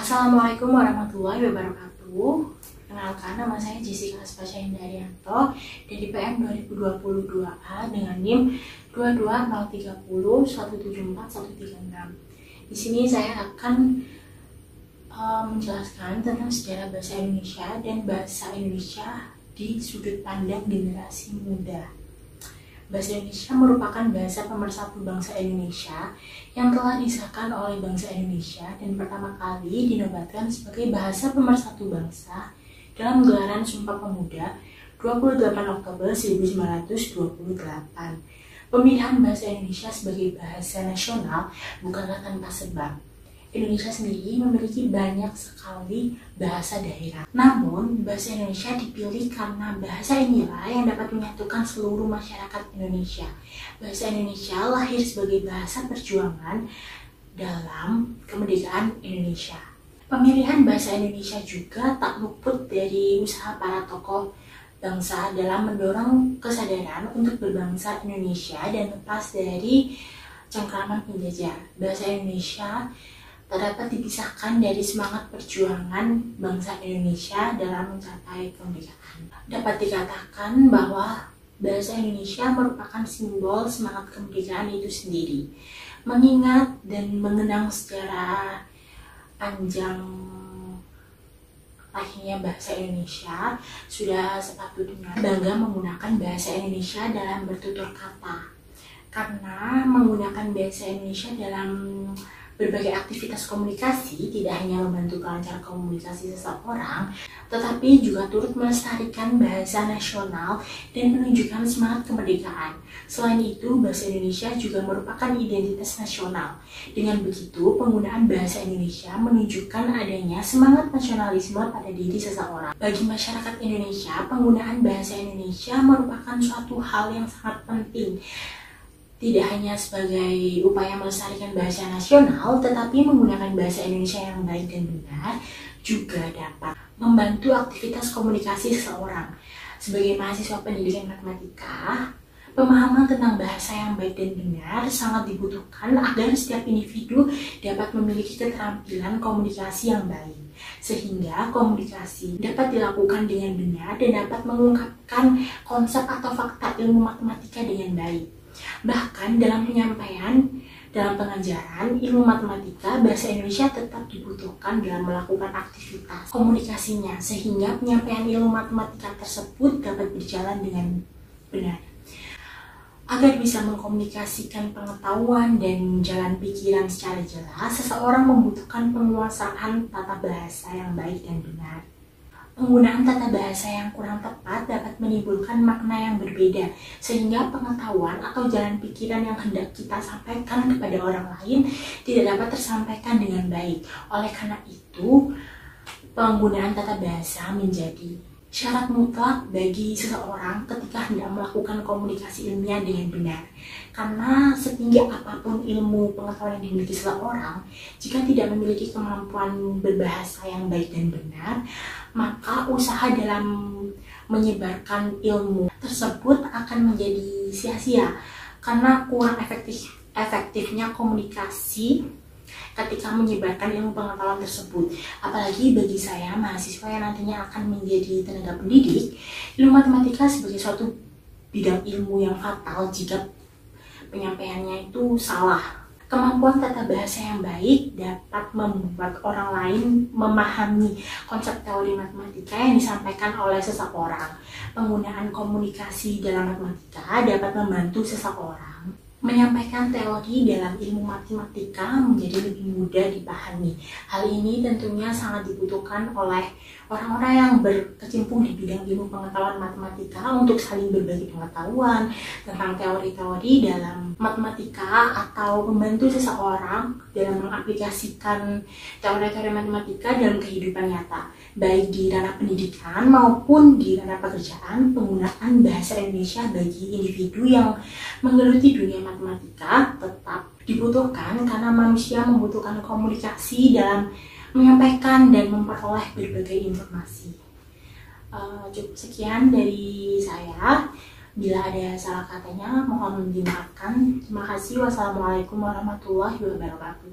Assalamualaikum warahmatullahi wabarakatuh. Kenalkan, nama saya Jessica Aspasya Indarianto dari PM 2022A dengan NIM 22030174136. Di sini saya akan menjelaskan tentang sejarah bahasa Indonesia dan bahasa Indonesia di sudut pandang generasi muda. Bahasa Indonesia merupakan bahasa pemersatu bangsa Indonesia yang telah disahkan oleh bangsa Indonesia dan pertama kali dinobatkan sebagai bahasa pemersatu bangsa dalam gelaran Sumpah Pemuda 28 Oktober 1928. Pemilihan bahasa Indonesia sebagai bahasa nasional bukanlah tanpa sebab. Indonesia sendiri memiliki banyak sekali bahasa daerah. Namun, bahasa Indonesia dipilih karena bahasa inilah yang dapat menyatukan seluruh masyarakat Indonesia. Bahasa Indonesia lahir sebagai bahasa perjuangan dalam kemerdekaan Indonesia. Pemilihan bahasa Indonesia juga tak luput dari usaha para tokoh bangsa dalam mendorong kesadaran untuk berbangsa Indonesia dan lepas dari cengkraman penjajah. Bahasa Indonesia tak dapat dipisahkan dari semangat perjuangan bangsa Indonesia dalam mencapai kemerdekaan. Dapat dikatakan bahwa bahasa Indonesia merupakan simbol semangat kemerdekaan itu sendiri. Mengingat dan mengenang sejarah panjang lahirnya bahasa Indonesia, sudah sepatutnya bangga menggunakan bahasa Indonesia dalam bertutur kata. Karena menggunakan bahasa Indonesia dalam berbagai aktivitas komunikasi tidak hanya membantu kelancaran komunikasi seseorang, tetapi juga turut melestarikan bahasa nasional dan menunjukkan semangat kemerdekaan. Selain itu, bahasa Indonesia juga merupakan identitas nasional. Dengan begitu, penggunaan bahasa Indonesia menunjukkan adanya semangat nasionalisme pada diri seseorang. Bagi masyarakat Indonesia, penggunaan bahasa Indonesia merupakan suatu hal yang sangat penting. Tidak hanya sebagai upaya melestarikan bahasa nasional, tetapi menggunakan bahasa Indonesia yang baik dan benar juga dapat membantu aktivitas komunikasi seseorang. Sebagai mahasiswa pendidikan matematika, pemahaman tentang bahasa yang baik dan benar sangat dibutuhkan agar setiap individu dapat memiliki keterampilan komunikasi yang baik, sehingga komunikasi dapat dilakukan dengan benar dan dapat mengungkapkan konsep atau fakta ilmu matematika dengan baik. Bahkan dalam penyampaian, dalam pengajaran ilmu matematika, bahasa Indonesia tetap dibutuhkan dalam melakukan aktivitas komunikasinya, sehingga penyampaian ilmu matematika tersebut dapat berjalan dengan benar. Agar bisa mengkomunikasikan pengetahuan dan jalan pikiran secara jelas, seseorang membutuhkan penguasaan tata bahasa yang baik dan benar. Penggunaan tata bahasa yang kurang tepat dapat menimbulkan makna yang berbeda, sehingga pengetahuan atau jalan pikiran yang hendak kita sampaikan kepada orang lain tidak dapat tersampaikan dengan baik. Oleh karena itu, penggunaan tata bahasa menjadi syarat mutlak bagi seseorang ketika hendak melakukan komunikasi ilmiah dengan benar. Karena setinggi apapun ilmu pengetahuan yang dimiliki seseorang, jika tidak memiliki kemampuan berbahasa yang baik dan benar, maka usaha dalam menyebarkan ilmu tersebut akan menjadi sia-sia karena kurang efektifnya komunikasi ketika menyebarkan ilmu pengetahuan tersebut. Apalagi bagi saya, mahasiswa yang nantinya akan menjadi tenaga pendidik, ilmu matematika sebagai suatu bidang ilmu yang fatal jika penyampaiannya itu salah. Kemampuan tata bahasa yang baik dapat membuat orang lain memahami konsep teori matematika yang disampaikan oleh seseorang. Penggunaan komunikasi dalam matematika dapat membantu seseorang menyampaikan teori dalam ilmu matematika menjadi lebih mudah dipahami. Hal ini tentunya sangat dibutuhkan oleh orang-orang yang berkecimpung di bidang ilmu pengetahuan matematika untuk saling berbagi pengetahuan tentang teori-teori dalam matematika atau membantu seseorang dalam mengaplikasikan teori-teori matematika dalam kehidupan nyata, baik di ranah pendidikan maupun di ranah pekerjaan. Penggunaan bahasa Indonesia bagi individu yang menggeluti dunia matematika tetap dibutuhkan karena manusia membutuhkan komunikasi dalam menyampaikan dan memperoleh berbagai informasi. Cukup sekian dari saya. Bila ada salah katanya, mohon dimaafkan. Terima kasih. Wassalamualaikum warahmatullahi wabarakatuh.